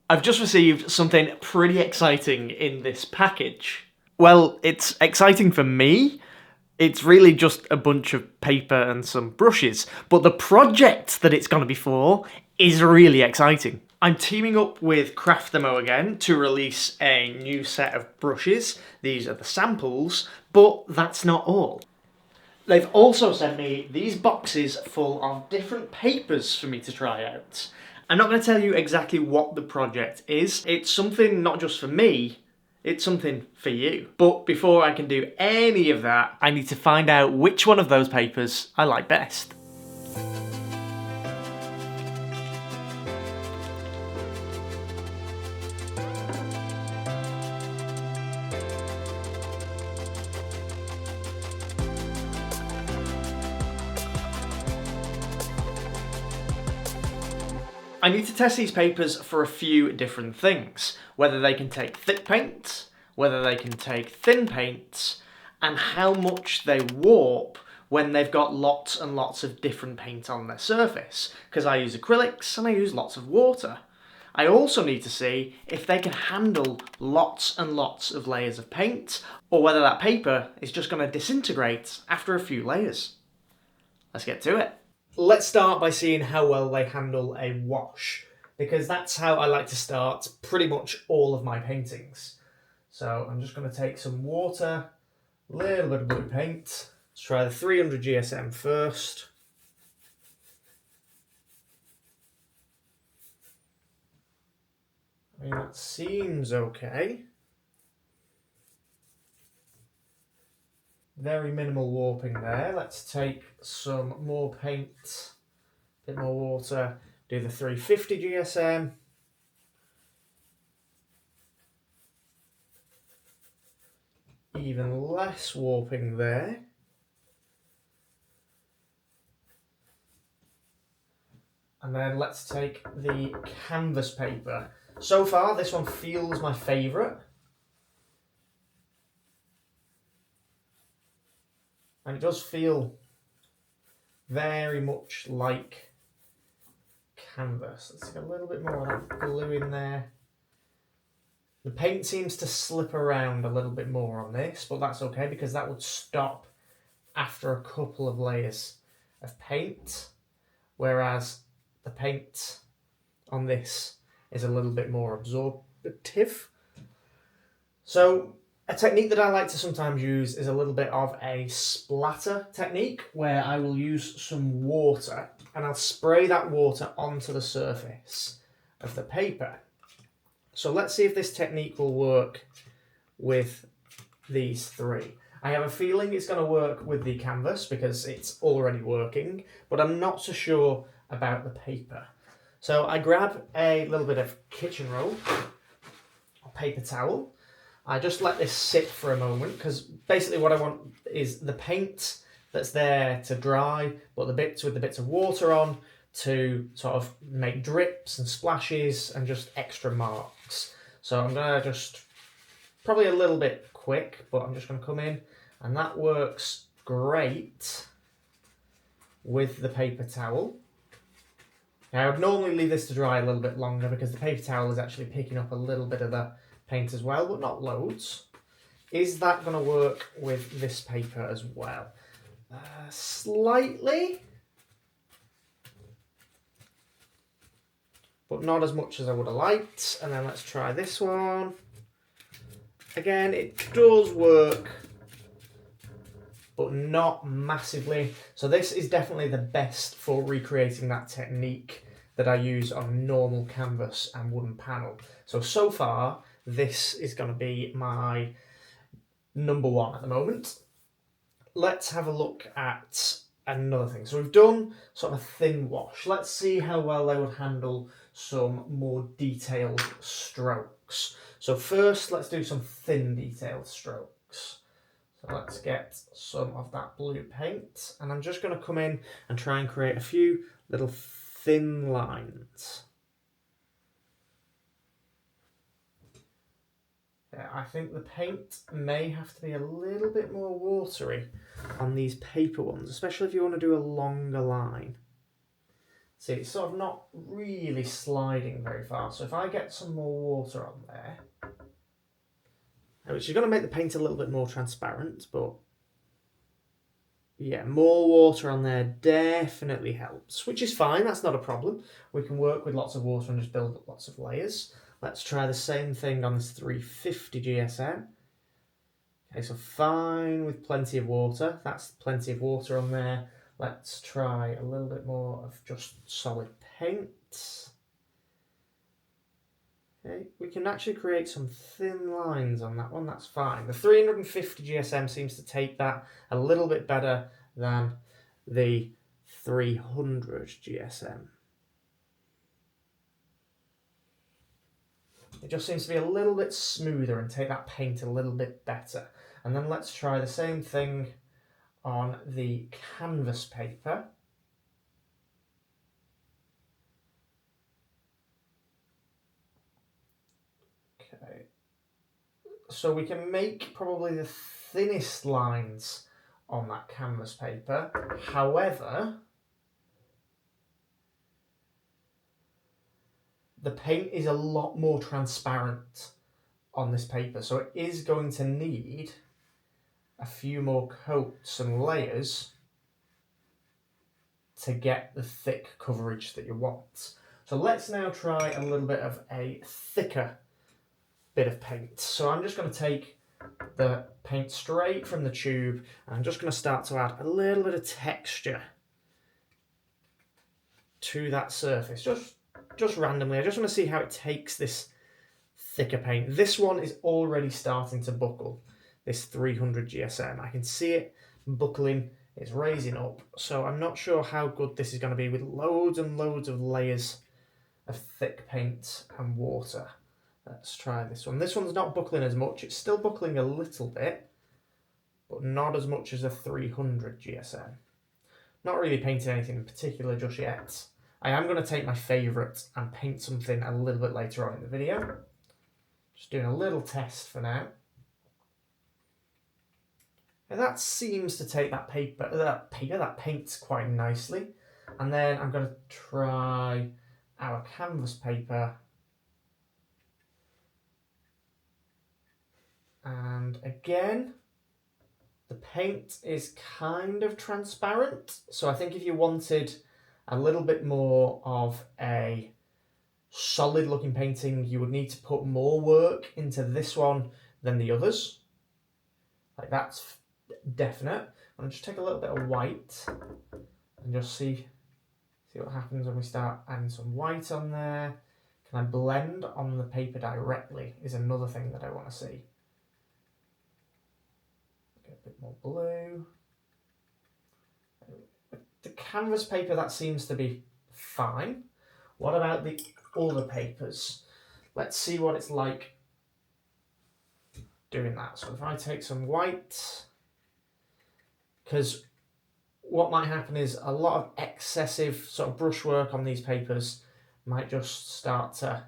I've just received something pretty exciting in this package. Well, it's exciting for me. It's really just a bunch of paper and some brushes, but the project that it's going to be for is really exciting. I'm teaming up with Craft Demo again to release a new set of brushes. These are the samples, but that's not all. They've also sent me these boxes full of different papers for me to try out. I'm not going to tell you exactly what the project is. It's something not just for me, it's something for you. But before I can do any of that, I need to find out which one of those papers I like best. I need to test these papers for a few different things. Whether they can take thick paint, whether they can take thin paint, and how much they warp when they've got lots and lots of different paint on their surface. Because I use acrylics and I use lots of water. I also need to see if they can handle lots and lots of layers of paint, or whether that paper is just going to disintegrate after a few layers. Let's get to it. Let's start by seeing how well they handle a wash, because that's how I like to start pretty much all of my paintings. So I'm just going to take some water, a little bit of blue paint. Let's try the 300 GSM first. I mean, that seems okay. Very minimal warping there. Let's take some more paint, a bit more water, do the 350 GSM. Even less warping there. And then let's take the canvas paper. So far, this one feels my favourite. And it does feel very much like canvas. Let's take a little bit more of that glue in there. The paint seems to slip around a little bit more on this, but that's okay because that would stop after a couple of layers of paint, whereas the paint on this is a little bit more absorptive. So a technique that I like to sometimes use is a little bit of a splatter technique, where I will use some water and I'll spray that water onto the surface of the paper. So let's see if this technique will work with these three. I have a feeling it's going to work with the canvas because it's already working, but I'm not so sure about the paper. So I grab a little bit of kitchen roll, a paper towel. I just let this sit for a moment because basically what I want is the paint that's there to dry, but the bits with the bits of water on to sort of make drips and splashes and just extra marks. So I'm going to just, probably a little bit quick, but I'm just going to come in, and that works great with the paper towel. Now I would normally leave this to dry a little bit longer because the paper towel is actually picking up a little bit of the paint as well, but not loads. Is that going to work with this paper as well? Slightly, but not as much as I would have liked. And then let's try this one. Again, it does work, but not massively. So this is definitely the best for recreating that technique that I use on normal canvas and wooden panel. So far, this is going to be my number one at the moment. Let's have a look at another thing. So we've done sort of a thin wash. Let's see how well they would handle some more detailed strokes. So first, let's do some thin detailed strokes. So let's get some of that blue paint, and I'm just going to come in and try and create a few little thin lines. Yeah, I think the paint may have to be a little bit more watery on these paper ones, especially if you want to do a longer line. See, it's sort of not really sliding very far. So if I get some more water on there, which is going to make the paint a little bit more transparent, but yeah, more water on there definitely helps, which is fine, that's not a problem. We can work with lots of water and just build up lots of layers. Let's try the same thing on this 350 GSM. Okay, so fine with plenty of water. That's plenty of water on there. Let's try a little bit more of just solid paint. Okay, we can actually create some thin lines on that one, that's fine. The 350 GSM seems to take that a little bit better than the 300 GSM. It just seems to be a little bit smoother and take that paint a little bit better. And then let's try the same thing on the canvas paper. Okay, so we can make probably the thinnest lines on that canvas paper. However, the paint is a lot more transparent on this paper, so it is going to need a few more coats and layers to get the thick coverage that you want. So let's now try a little bit of a thicker bit of paint. So I'm just going to take the paint straight from the tube and I'm just going to start to add a little bit of texture to that surface, just randomly. I just want to see how it takes this thicker paint. This one is already starting to buckle, this 300 GSM. I can see it buckling, it's raising up, so I'm not sure how good this is going to be with loads and loads of layers of thick paint and water. Let's try this one. This one's not buckling as much, it's still buckling a little bit, but not as much as a 300 GSM. Not really painting anything in particular just yet. I am going to take my favourite and paint something a little bit later on in the video. Just doing a little test for now. And that seems to take that paint quite nicely. And then I'm going to try our canvas paper. And again, the paint is kind of transparent. So I think if you wanted a little bit more of a solid looking painting, you would need to put more work into this one than the others. Like that's definite. I'm just take a little bit of white and just see what happens when we start adding some white on there. Can I blend on the paper directly is another thing that I want to see. Get a bit more blue. The canvas paper, that seems to be fine. What about the other papers? Let's see what it's like doing that. So if I take some white, because what might happen is a lot of excessive sort of brushwork on these papers might just start to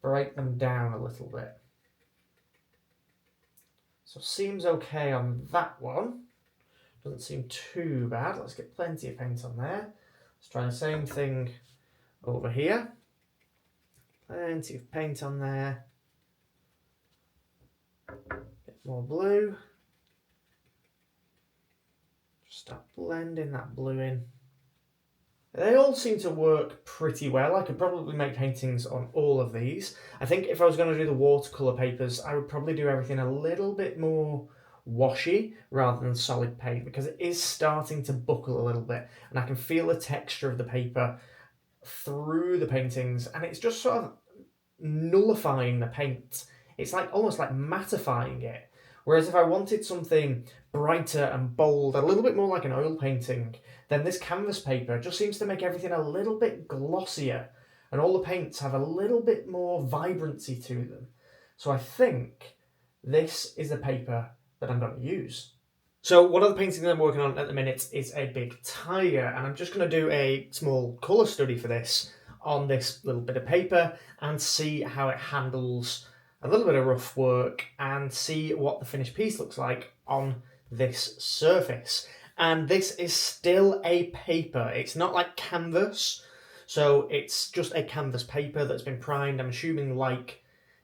break them down a little bit. So seems okay on that one. Doesn't seem too bad. Let's get plenty of paint on there. Let's try the same thing over here. Plenty of paint on there. Get more blue. Just start blending that blue in. They all seem to work pretty well. I could probably make paintings on all of these. I think if I was going to do the watercolour papers, I would probably do everything a little bit more washy rather than solid paint, because it is starting to buckle a little bit and I can feel the texture of the paper through the paintings and it's just sort of nullifying the paint. It's like almost like mattifying it. Whereas if I wanted something brighter and bold, a little bit more like an oil painting, then this canvas paper just seems to make everything a little bit glossier and all the paints have a little bit more vibrancy to them. So I think this is the paper that I'm going to use. So one of the paintings I'm working on at the minute is a big tiger, and I'm just going to do a small colour study for this on this little bit of paper and see how it handles a little bit of rough work and see what the finished piece looks like on this surface. And this is still a paper. It's not like canvas, so it's just a canvas paper that's been primed, I'm assuming like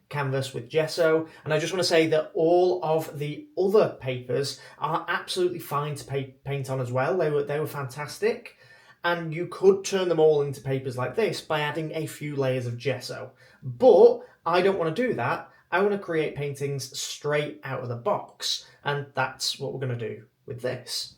canvas with gesso. And I just want to say that all of the other papers are absolutely fine to paint on as well. They were fantastic. And you could turn them all into papers like this by adding a few layers of gesso. But I don't want to do that. I want to create paintings straight out of the box, and that's what we're going to do with this.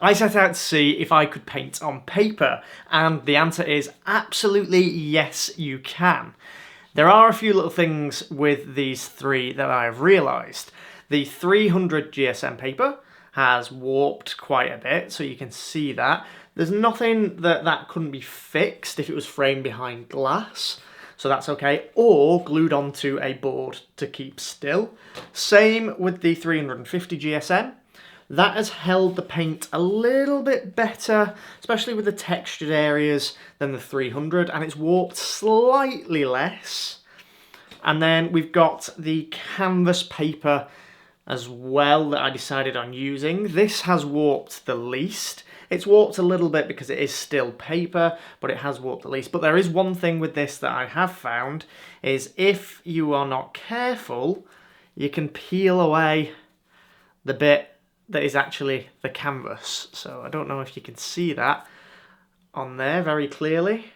I set out to see if I could paint on paper, and the answer is absolutely yes, you can. There are a few little things with these three that I've realised. The 300 GSM paper has warped quite a bit, so you can see that. There's nothing that couldn't be fixed if it was framed behind glass, so that's okay, or glued onto a board to keep still. Same with the 350 GSM. That has held the paint a little bit better, especially with the textured areas, than the 300, and it's warped slightly less. And then we've got the canvas paper as well that I decided on using. This has warped the least. It's warped a little bit because it is still paper, but it has warped the least. But there is one thing with this that I have found, is if you are not careful, you can peel away the bit that is actually the canvas. So I don't know if you can see that on there very clearly,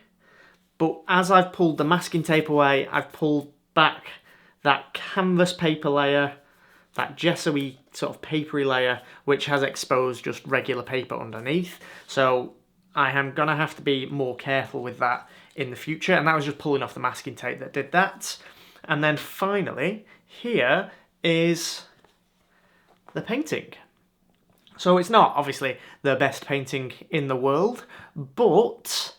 but as I've pulled the masking tape away, I've pulled back that canvas paper layer, that gesso-y sort of papery layer, which has exposed just regular paper underneath. So I am gonna have to be more careful with that in the future, and that was just pulling off the masking tape that did that. And then finally, here is the painting. So it's not obviously the best painting in the world, but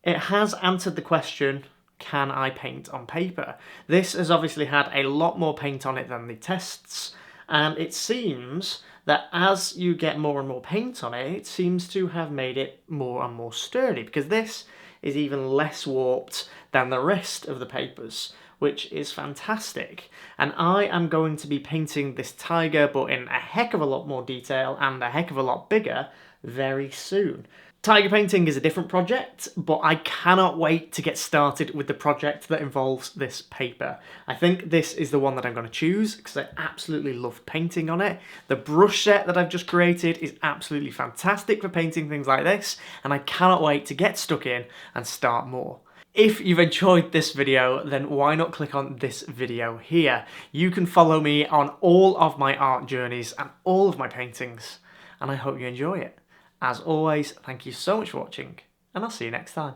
it has answered the question, can I paint on paper? This has obviously had a lot more paint on it than the tests, and it seems that as you get more and more paint on it, it seems to have made it more and more sturdy, because this is even less warped than the rest of the papers, which is fantastic. And I am going to be painting this tiger, but in a heck of a lot more detail and a heck of a lot bigger very soon. Tiger painting is a different project, but I cannot wait to get started with the project that involves this paper. I think this is the one that I'm going to choose because I absolutely love painting on it. The brush set that I've just created is absolutely fantastic for painting things like this, and I cannot wait to get stuck in and start more. If you've enjoyed this video, then why not click on this video here? You can follow me on all of my art journeys and all of my paintings, and I hope you enjoy it. As always, thank you so much for watching, and I'll see you next time.